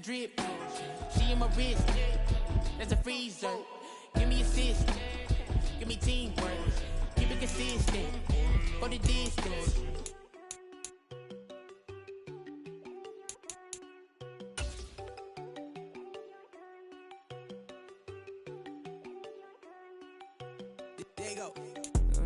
drip. She in my wrist. That's a freezer. Give me assist. Give me teamwork. Keep it consistent. Go the distance. There you go.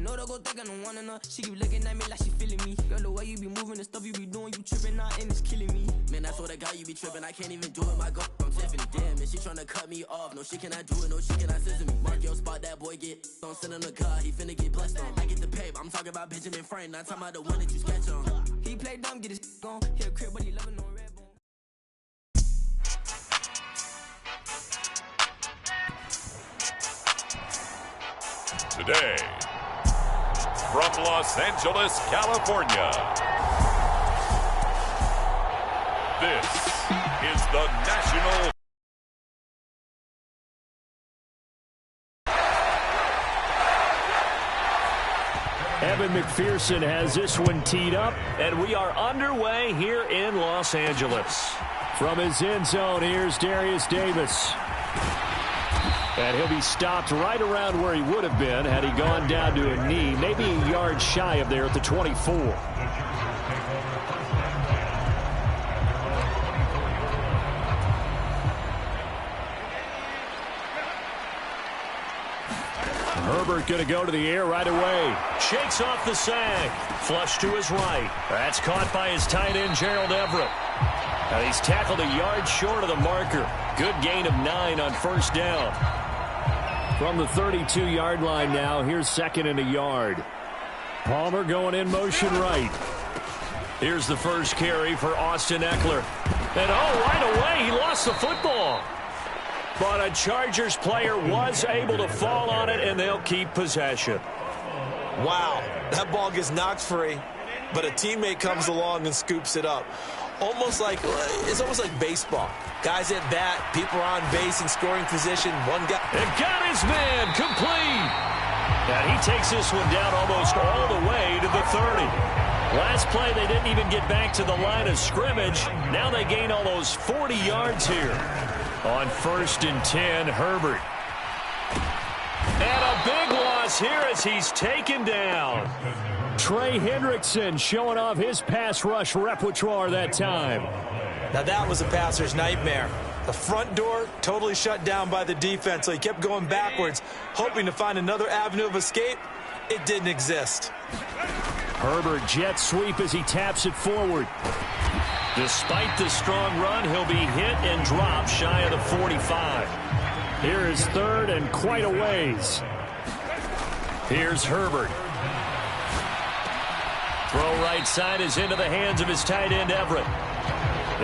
No, don't go think I don't wanna know. She keep looking at me like she feeling me. Girl, the way you be moving, the stuff you be doing, you tripping out and it's killing me. Man, that's what I got, you be tripping. I can't even do it, my girl. I'm Tiffany, damn, and she tryna cut me off. No, she cannot do it, no, she cannot scissor me. Mark your spot, that boy get on. Send in the car, he finna get blessed on. I get the paper, I'm talking about Benjamin Franklin, not talking about the one that you sketch on. He play dumb, get his gone. He a crib, but he loving on red bone. Today, from Los Angeles, California, this is the National Evan McPherson has this one teed up, and we are underway here in Los Angeles. From his end zone, here's Darius Davis. And he'll be stopped right around where he would have been had he gone down to a knee, maybe a yard shy of there at the 24. Herbert going to go to the air right away. Shakes off the sag. Flush to his right. That's caught by his tight end, Gerald Everett. Now he's tackled a yard short of the marker. Good gain of 9 on first down. From the 32-yard line now, here's second and a yard. Palmer going in motion right. Here's the first carry for Austin Eckler. And right away, he lost the football. But a Chargers player was able to fall on it, and they'll keep possession. Wow, that ball gets knocked free, but a teammate comes along and scoops it up. It's almost like baseball. Guys at bat, people are on base in scoring position. One guy. And got his man complete. And he takes this one down almost all the way to the 30. Last play, they didn't even get back to the line of scrimmage. Now they gain almost 40 yards here. On 1st and 10, Herbert. And a big loss here as he's taken down. Trey Hendrickson showing off his pass rush repertoire that time. Now that was a passer's nightmare. The front door totally shut down by the defense, so he kept going backwards, hoping to find another avenue of escape. It didn't exist. Herbert jet sweep as he taps it forward. Despite the strong run, he'll be hit and dropped shy of the 45. Here is third and quite a ways. Here's Herbert. Throw right side is into the hands of his tight end, Everett.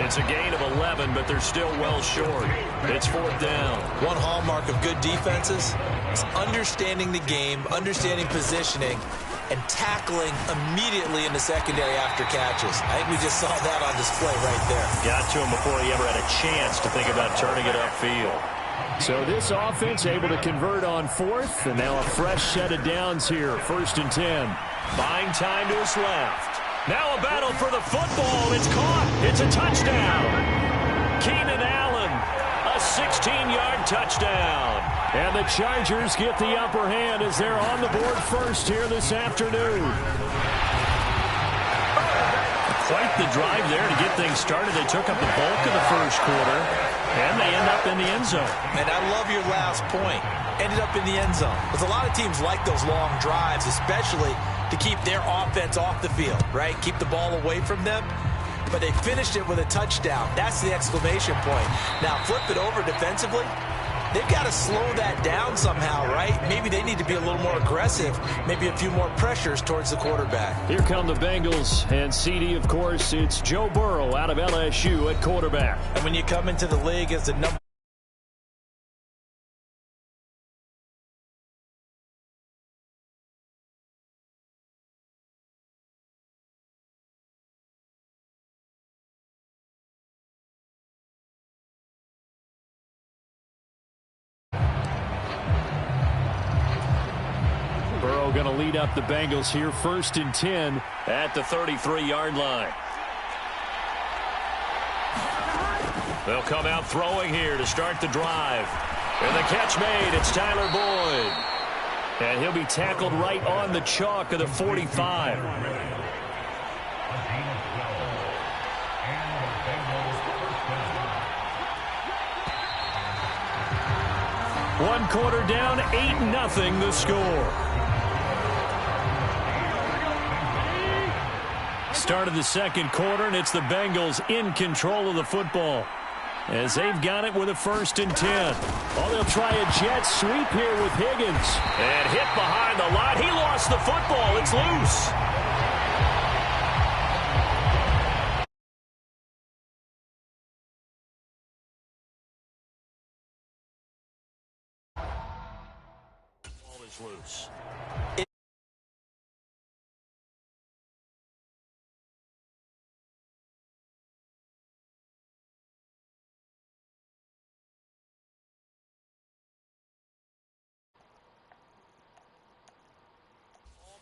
It's a gain of 11, but they're still well short. It's 4th down. One hallmark of good defenses is understanding the game, understanding positioning, and tackling immediately in the secondary after catches. I think we just saw that on display right there. Got to him before he ever had a chance to think about turning it upfield. So this offense able to convert on 4th, and now a fresh set of downs here, 1st and 10. Buying time to his left. Now a battle for the football. It's caught. It's a touchdown. Keenan Allen, a 16-yard touchdown. And the Chargers get the upper hand as they're on the board first here this afternoon. Quite the drive there to get things started. They took up the bulk of the first quarter, and they end up in the end zone. And I love your last point. Ended up in the end zone. Because a lot of teams like those long drives, especially to keep their offense off the field, right? Keep the ball away from them. But they finished it with a touchdown. That's the exclamation point. Now, flip it over defensively. They've got to slow that down somehow, right? Maybe they need to be a little more aggressive. Maybe a few more pressures towards the quarterback. Here come the Bengals. And CD, of course, it's Joe Burrow out of LSU at quarterback. And when you come into the league as the number Burrow going to lead up the Bengals here, 1st and 10 at the 33-yard line. They'll come out throwing here to start the drive. And the catch made. It's Tyler Boyd. And he'll be tackled right on the chalk of the 45. One quarter down, 8-0 the score. Start of the second quarter, and it's the Bengals in control of the football as they've got it with a 1st and 10. Oh, they'll try a jet sweep here with Higgins. And hit behind the line. He lost the football. It's loose. Ball is loose.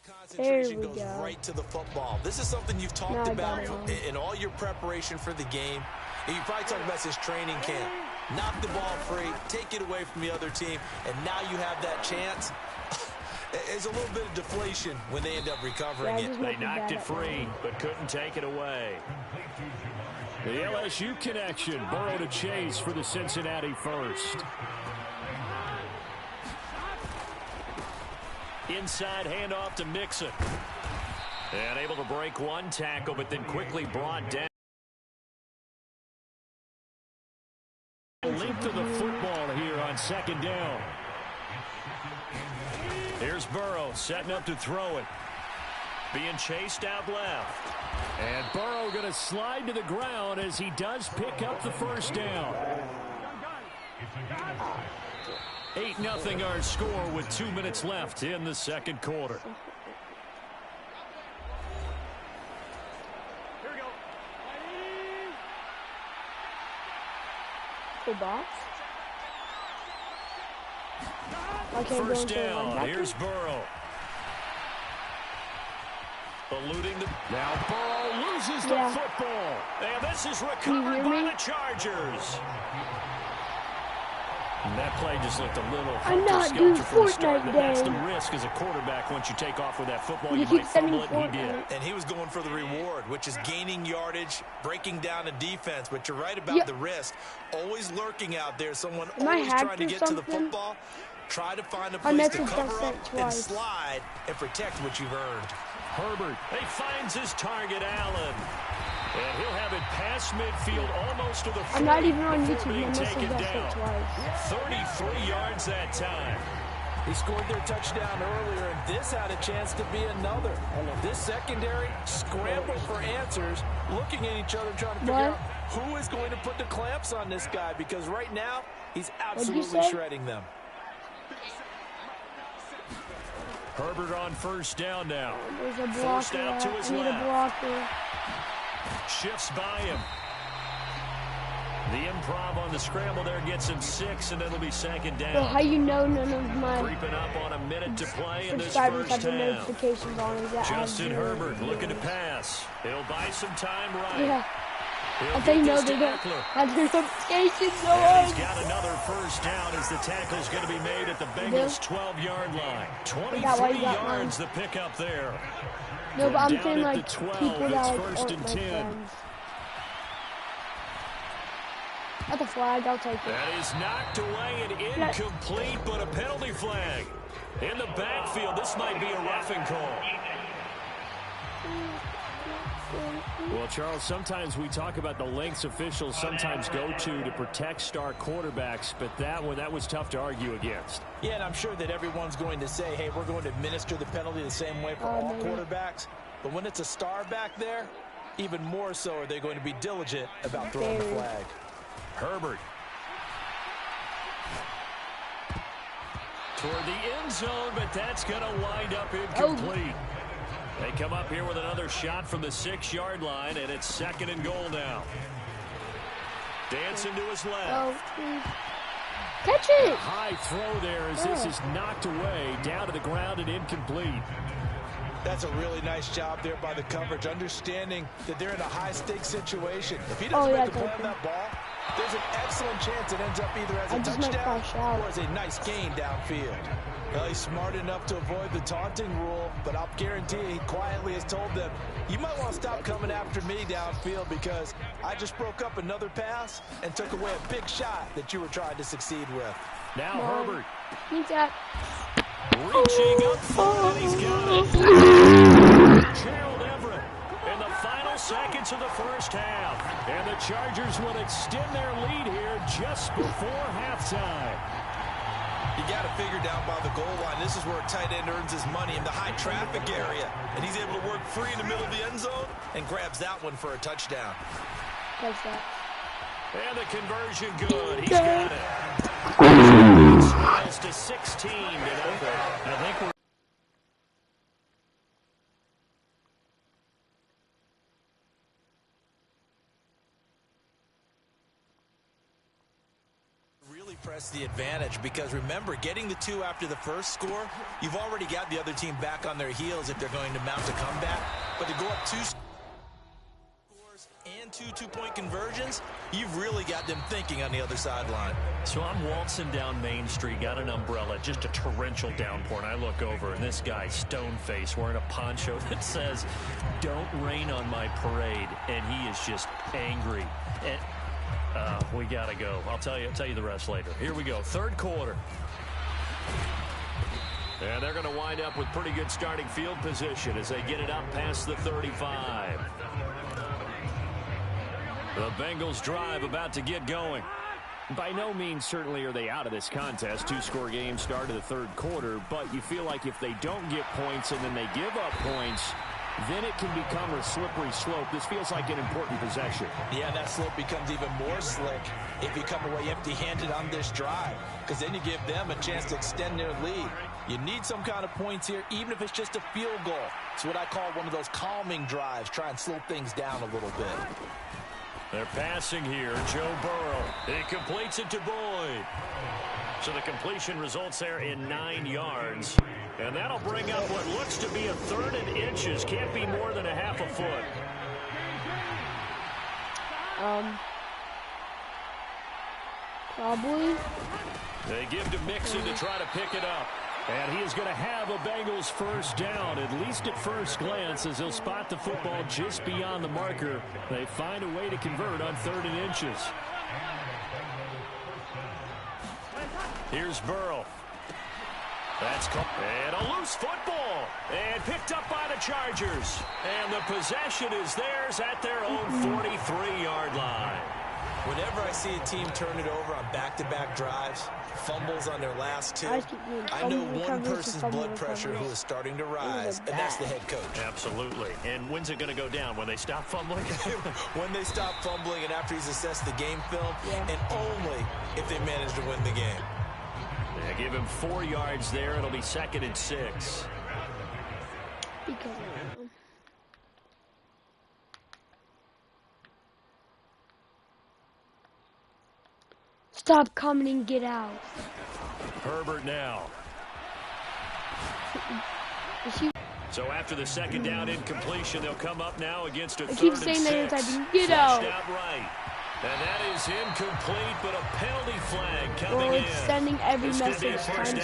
Concentration goes go. right to the football. This is something you've talked about in all your preparation for the game. And you probably talked about this training camp. Knock the ball free, take it away from the other team, and now you have that chance. There's a little bit of deflation when they end up recovering it. They knocked it free, but couldn't take it away. The LSU connection, Burrow to Chase for the Cincinnati first. Inside handoff to Mixon. And able to break one tackle, but then quickly brought down. Length of the football here on 2nd down. Here's Burrow setting up to throw it. Being chased out left. And Burrow going to slide to the ground as he does pick up the 1st down. 8-0 our score with 2 minutes left in the second quarter. Here we go. Full box. First down. Here's Burrow. Eluding the... Now Burrow loses the football. And this is recovered by the Chargers. And that play just looked a little helter-skelter from the start. That's the risk as a quarterback. Once you take off with that football, you might fumble it, and he did. And he was going for the reward, which is gaining yardage, breaking down a defense. But you're right about the risk. Always lurking out there. Someone always trying to get to the football. Try to find a place to cover up and slide and protect what you've earned. Herbert, he finds his target, Allen. And he'll have it past midfield almost to the 40. I'm not even on YouTube. I messaged that twice. 33 yards that time. He scored their touchdown earlier, and this had a chance to be another. This secondary scrambled for answers, looking at each other, trying to figure out who is going to put the clamps on this guy, because right now, he's absolutely shredding them. Herbert on 1st down now. There's a blocker. Forced out to his left. Shifts by him. The improv on the scramble there gets him 6, and it'll be 2nd down. Well, how you know none of my creeping up on a minute to play in this subscribers first have the half. notifications on? Is that Justin Herbert looking to pass. He'll buy some time right. Yeah. He'll they get know this they to don't Eckler. have their notifications on. And he's got another 1st down as the tackle's going to be made at the Bengals' 12-yard line. 23 yards the pickup there. No, but I'm saying at like the 12, people that it's like 1st aren't and my 10. friends. At the flag, I'll take it. That is knocked away and incomplete, but a penalty flag. In the backfield, this might be a roughing call. Well, Charles, sometimes we talk about the lengths officials sometimes go to protect star quarterbacks, but that one, that was tough to argue against. Yeah, and I'm sure that everyone's going to say, hey, we're going to administer the penalty the same way for all quarterbacks. But when it's a star back there, even more so are they going to be diligent about throwing the flag. Herbert. Toward the end zone, but that's going to wind up incomplete. They come up here with another shot from the 6-yard line, and it's 2nd and goal now. Dancing to his left. Catch it! A high throw there as this is knocked away, down to the ground and incomplete. That's a really nice job there by the coverage, understanding that they're in a high-stakes situation. If he doesn't make a play on that ball, there's an excellent chance it ends up either as a touchdown or as a nice gain downfield. Well, he's smart enough to avoid the taunting rule, but I'll guarantee he quietly has told them, you might want to stop coming after me downfield because I just broke up another pass and took away a big shot that you were trying to succeed with. Now Herbert. He's at. Reaching up for it, he's got it. Gerald Everett in the final seconds of the first half. And the Chargers will extend their lead here just before halftime. You got to figure down by the goal line. This is where a tight end earns his money in the high traffic area. And he's able to work free in the middle of the end zone and grabs that one for a touchdown. And the conversion good. He's got it. Swells to 16 to nothing. I think we're press the advantage because remember, getting the 2 after the first score, you've already got the other team back on their heels if they're going to mount a comeback. But to go up 2 scores and 2 two-point conversions, you've really got them thinking on the other sideline. So I'm waltzing down Main Street, got an umbrella, just a torrential downpour, and I look over, and this guy, stone-faced, wearing a poncho that says, "Don't rain on my parade," and he is just angry. And we gotta go. I'll tell you the rest later. Here we go. Third quarter. And they're going to wind up with pretty good starting field position as they get it up past the 35. The Bengals drive about to get going. By no means certainly are they out of this contest. 2-score game start of the third quarter, but you feel like if they don't get points and then they give up points, then it can become a slippery slope. This feels like an important possession. Yeah, that slope becomes even more slick if you come away empty-handed on this drive, because then you give them a chance to extend their lead. You need some kind of points here, even if it's just a field goal. It's what I call one of those calming drives. Try and slow things down a little bit. They're passing here. Joe Burrow. He completes it to Boyd. So the completion results there in 9 yards. And that'll bring up what looks to be a 3rd and inches. Can't be more than a half a foot. Probably. They give to Mixon to try to pick it up. And he is going to have a Bengals first down, at least at first glance, as he'll spot the football just beyond the marker. They find a way to convert on 3rd and inches. Here's Burrow. That's caught. And a loose football. And picked up by the Chargers. And the possession is theirs at their own 43-yard line. Whenever I see a team turn it over on back-to-back drives, fumbles on their last 2, I know one person's blood pressure who is starting to rise, and that's the head coach. Absolutely. And when's it going to go down? When they stop fumbling? When they stop fumbling and after he's assessed the game film, and only if they manage to win the game. Yeah, give him 4 yards there. It'll be 2nd and 6. Stop coming and get out. Herbert now. So after the 2nd down incompletion, they'll come up now against a 3rd and 6. I keep saying that typing. Get out. Out right. And that is incomplete, but a penalty flag coming in. It's sending every message times 3.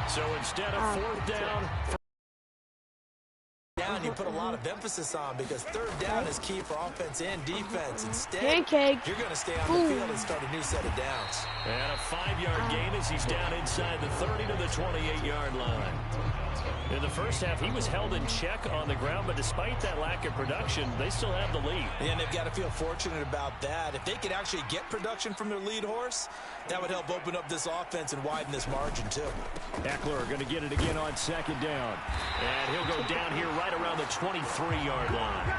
So instead of 4th down, you put a lot of emphasis on because 3rd down is key for offense and defense. Instead, you're going to stay on the field and start a new set of downs. And a 5-yard gain as he's down inside the 30 to the 28-yard line. In the first half, he was held in check on the ground, but despite that lack of production, they still have the lead. And they've got to feel fortunate about that. If they could actually get production from their lead horse, that would help open up this offense and widen this margin, too. Eckler going to get it again on 2nd down. And he'll go down here right around the 23-yard line.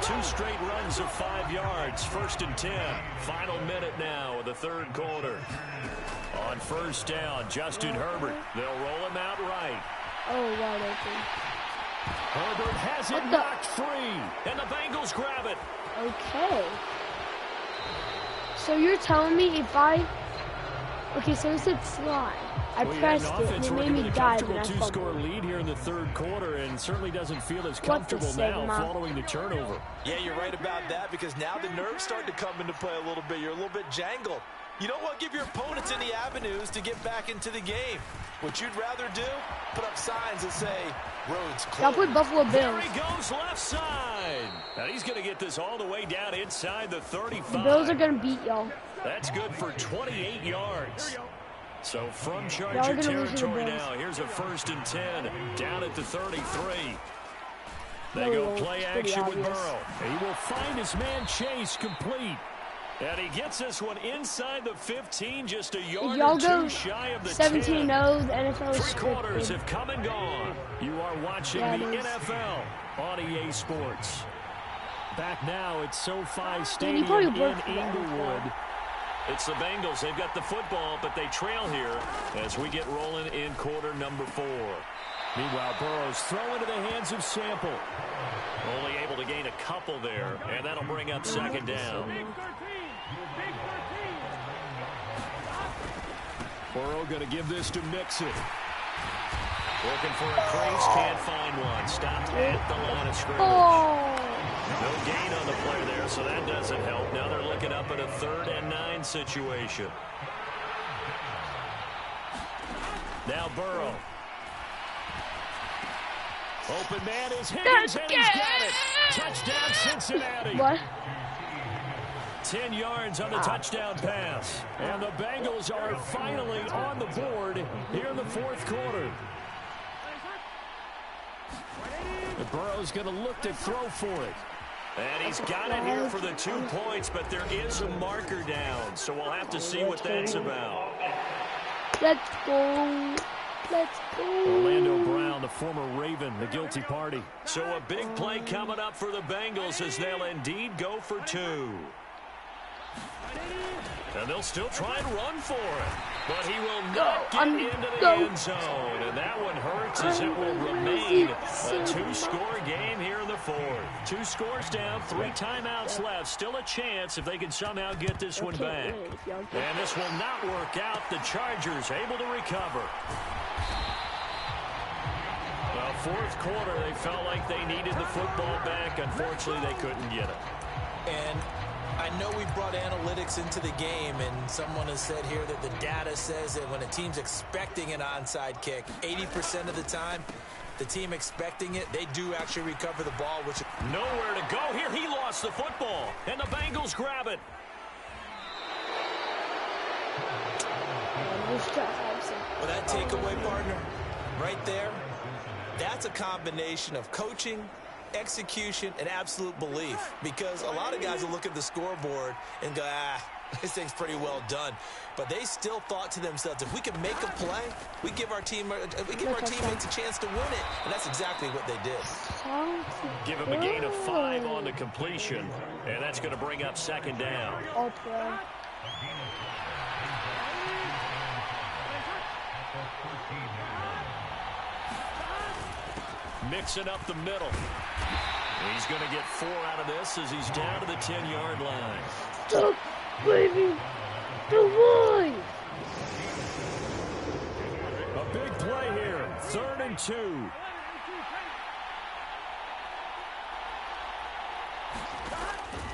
2 straight runs of 5 yards. 1st and 10. Final minute now of the 3rd quarter. On 1st down, Justin Herbert. They'll roll him out right. Oh, wide open. Herbert has it knocked free, and the Bengals grab it. Okay. So you're telling me if I... Okay, so it said slide. I pressed it and it made me dive and I two-score fumbled. lead here in the third quarter, and certainly doesn't feel as comfortable now following the turnover. Yeah, you're right about that, because now the nerves start to come into play a little bit. You're a little bit jangled. You don't want to give your opponents any avenues to get back into the game. What you'd rather do, put up signs that say, roads closed. I'll put Buffalo Bills. There he goes left side. Now he's going to get this all the way down inside the 35. The Bills are going to beat y'all. That's good for 28 yards. So from Charger territory now, here's a 1st and 10 down at the 33. They go play action with Burrow. He will find his man Chase complete. And he gets this one inside the 15, just a yard or two shy of the 17-0, 10. the NFL is 3 quarters have come and gone. You are watching the NFL on EA Sports. Back now at SoFi Stadium in Inglewood. It's the Bengals. They've got the football, but they trail here as we get rolling in quarter number 4. Meanwhile, Burrow's throw into the hands of Sample. Only able to gain a couple there, and that'll bring up 2nd down. Burrow going to give this to Mixon. Looking for a crease, can't find one. Stopped at the line of scrimmage. No gain on the play there, so that doesn't help. Now they're looking up at a 3rd and 9 situation. Now Burrow. Open man is Higgins, and he's got it. Touchdown, Cincinnati. What? 10 yards on the touchdown pass. And the Bengals are finally on the board here in the 4th quarter. The Burrow's going to look to throw for it. And he's got it here for the 2 points, but there is a marker down, so we'll have to see what that's about. Let's go. Let's go. Orlando Brown, the former Raven, the guilty party. So a big play coming up for the Bengals as they'll indeed go for 2. And they'll still try and run for it. But he will not get into the end zone. And that one hurts as it will remain a 2-score game here in the 4th. 2 scores down, 3 timeouts left. Still a chance if they can somehow get this one back. And this will not work out. The Chargers able to recover. Well, 4th quarter, they felt like they needed the football back. Unfortunately, they couldn't get it. And I know we brought analytics into the game, and someone has said here that the data says that when a team's expecting an onside kick, 80% of the time, the team expecting it, they do actually recover the ball, which nowhere to go here. He lost the football, and the Bengals grab it. Well, that takeaway, partner, right there, that's a combination of coaching, execution, and absolute belief, because a lot of guys will look at the scoreboard and go, this thing's pretty well done, but they still thought to themselves, if we can make a play, we give our teammates a chance to win it, and that's exactly what they did. Give him a gain of 5 on the completion, and that's going to bring up 2nd down. Mixing up the middle. He's going to get 4 out of this as he's down to the 10-yard line. Stop, baby. The line. A big play here. 3rd and 2.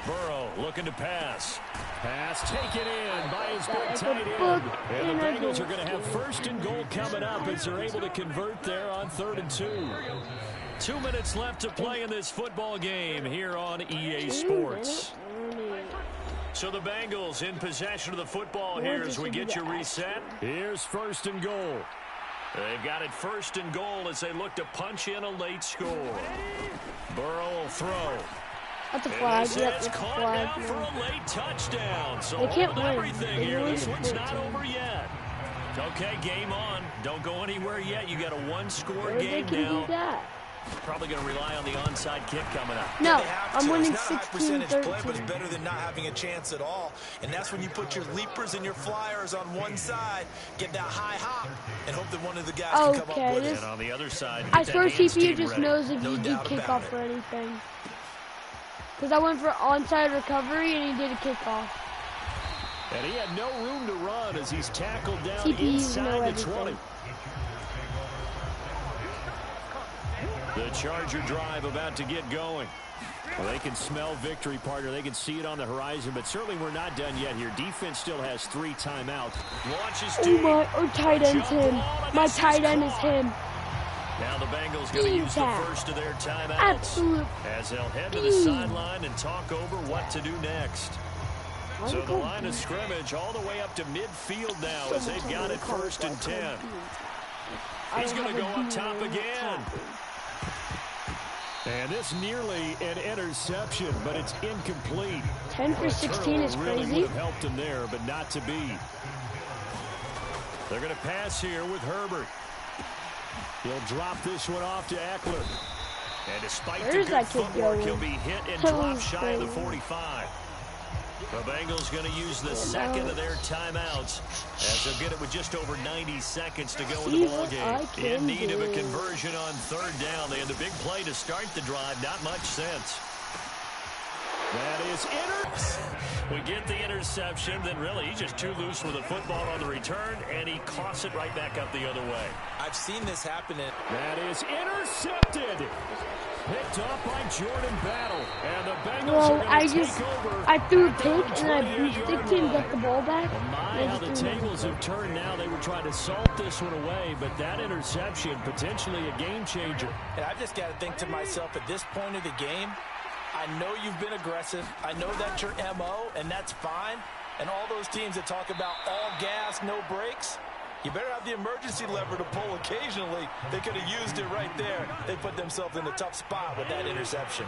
Burrow looking to pass. Pass taken in by his big tight end. And the Bengals are going to have 1st and goal coming up as they're able to convert there on 3rd and 2. 2 minutes left to play in this football game here on EA Sports. So the Bengals in possession of the football here as we get you reset. Here's 1st and goal. They've got it 1st and goal as they look to punch in a late score. Burrow will throw. That's a flag. Yep, it's that's a caught flag. now for a late touchdown. So they can't win. Everything here. This one's not over yet. Okay, game on. Don't go anywhere yet. You got a 1-score game now. Probably going to rely on the onside kick coming up. No, I'm winning 16-13. It's not a high percentage play, but it's better than not having a chance at all. And that's when you put your leapers and your flyers on one side, get that high hop, and hope that one of the guys can come up with it. And on the other side, I swear CPU just knows if you do kickoff for anything. Because I went for onside recovery and he did a kickoff. And he had no room to run as he's tackled down TPs inside the 20. The Charger drive about to get going. Well, they can smell victory, partner. They can see it on the horizon, but certainly we're not done yet here. Defense still has 3 timeouts. Launches deep. Our tight end's him. My tight end is him. Now the Bengals going to use the first of their timeouts. Absolute as they'll head to the sideline and talk over what to do next. So the line of scrimmage all the way up to midfield now as they've got it 1st and 10. He's going to go up top again. And this nearly an interception, but it's incomplete. 10 for 16 is really crazy. Would have helped him there, but not to be. They're going to pass here with Herbert. He'll drop this one off to Eckler. And despite the good footwork, he'll be hit and drop shy of the 45. The Bengals going to use the second of their timeouts as they'll get it with just over 90 seconds to go in the ballgame. In need of a conversion on 3rd down. They had the big play to start the drive. Not much sense. That is we get the interception, then really he's just too loose with the football on the return, and he coughs it right back up the other way. I've seen this happen. That is intercepted. Picked up by Jordan Battle. And the Bengals are going to take over. I threw a pick and I boosted to and got the ball back. Well, my, how the tables have turned now. They were trying to salt this one away, but that interception, potentially a game changer. And I've just got to think to myself, at this point of the game, I know you've been aggressive. I know that's your MO, and that's fine. And all those teams that talk about all gas, no brakes, you better have the emergency lever to pull occasionally. They could have used it right there. They put themselves in a tough spot with that interception.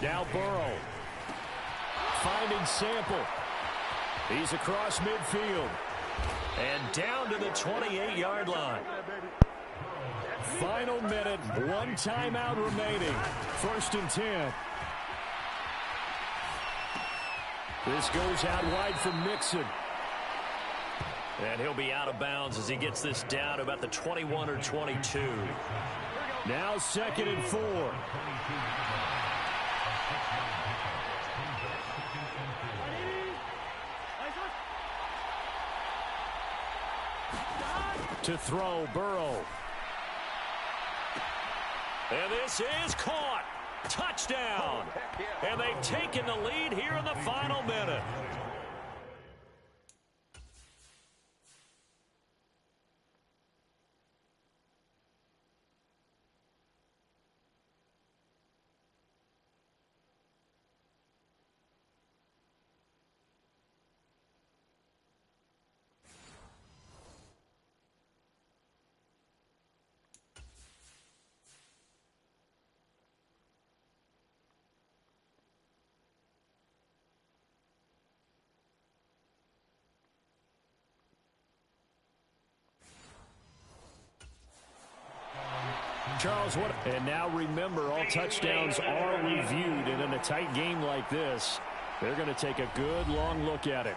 Now Burrow. Finding Sample. He's across midfield. And down to the 28-yard line. Final minute, 1 timeout remaining. 1st and 10. This goes out wide from Mixon. And he'll be out of bounds as he gets this down to about the 21 or 22. Now 2nd and 4. To throw, Burrow. And this is caught. Touchdown. And they've taken the lead here in the final minute. Charles, what? And now remember, all touchdowns are reviewed, and in a tight game like this, they're going to take a good long look at it.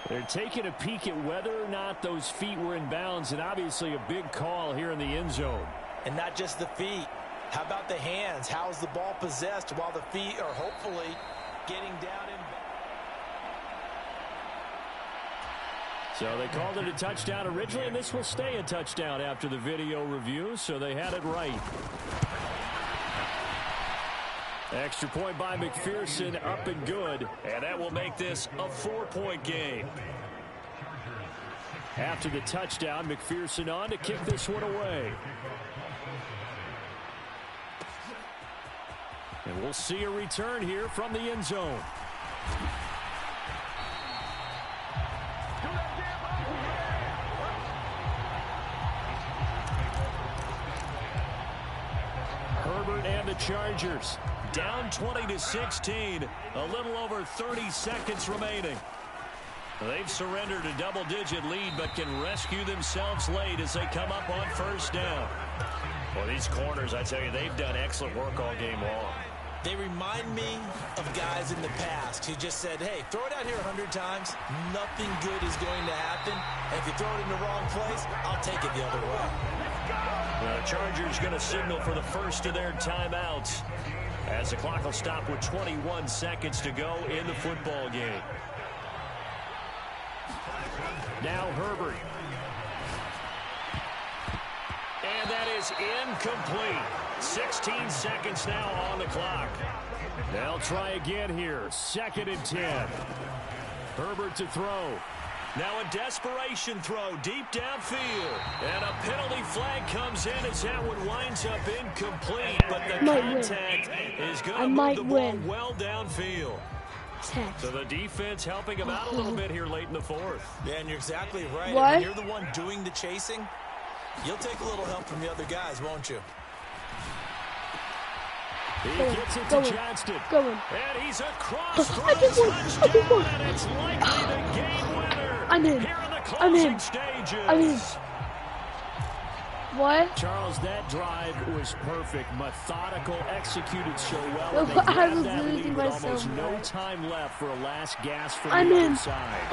They're taking a peek at whether or not those feet were in bounds, and obviously a big call here in the end zone. And not just the feet. How about the hands? How's the ball possessed while the feet are hopefully getting down in bounds? So they called it a touchdown originally, and this will stay a touchdown after the video review, so they had it right. Extra point by McPherson, up and good, and that will make this a 4-point game. After the touchdown, McPherson on to kick this one away. And we'll see a return here from the end zone. Herbert and the Chargers down 20-16, a little over 30 seconds remaining. They've surrendered a double-digit lead, but can rescue themselves late as they come up on 1st down. Well, these corners, I tell you, they've done excellent work all game long. They remind me of guys in the past who just said, hey, throw it out here 100 times. Nothing good is going to happen. And if you throw it in the wrong place, I'll take it the other way. The Chargers going to signal for the first of their timeouts as the clock will stop with 21 seconds to go in the football game. Now Herbert. And that is incomplete. 16 seconds now on the clock. They'll try again here. 2nd and 10. Herbert to throw. Now a desperation throw deep downfield. And a penalty flag comes in as that one winds up incomplete. But the contact is going to move the ball well downfield. So the defense helping him out a little bit here late in the 4th. Yeah, and you're exactly right. What? When you're the one doing the chasing, you'll take a little help from the other guys, won't you? He gets it to Johnston. And he's across for a touchdown, and it's likely the game winner. I'm in. Here in the closing stages. I'm in. What? Charles, that drive was perfect. Methodical, executed so well. No, And they I was grabbed that lead losing with myself. almost no time left for a last gasp from I'm the in. other side.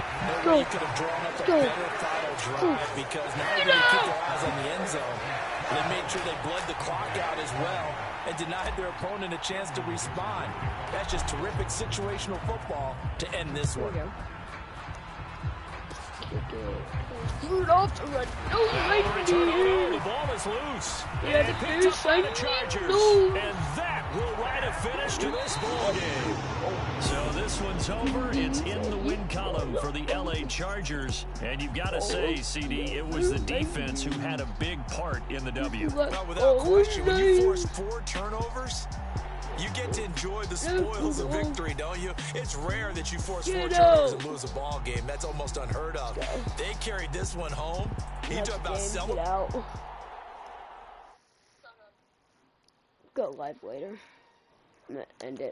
Go. You could have drawn up a Go. better final drive because now they're going to keep their eyes on the end zone. They made sure they bled the clock out as well and denied their opponent a chance to respond. That's just terrific situational football to end this one. Rudolph to run. No, The ball is loose. Yeah, And the picked up finish by line. the Chargers. No. And that will write a finish to this ball game. So this one's over. It's in the win column for the LA Chargers. And you've got to say, CD, it was the defense who had a big part in the W. Well, without question, when you force 4 turnovers, you get to enjoy the spoils of victory, don't you? It's rare that you force 4 turnovers and lose a ball game. That's almost unheard of. They carried this one home. You talk about celebrating. Go live later. I'm gonna end it.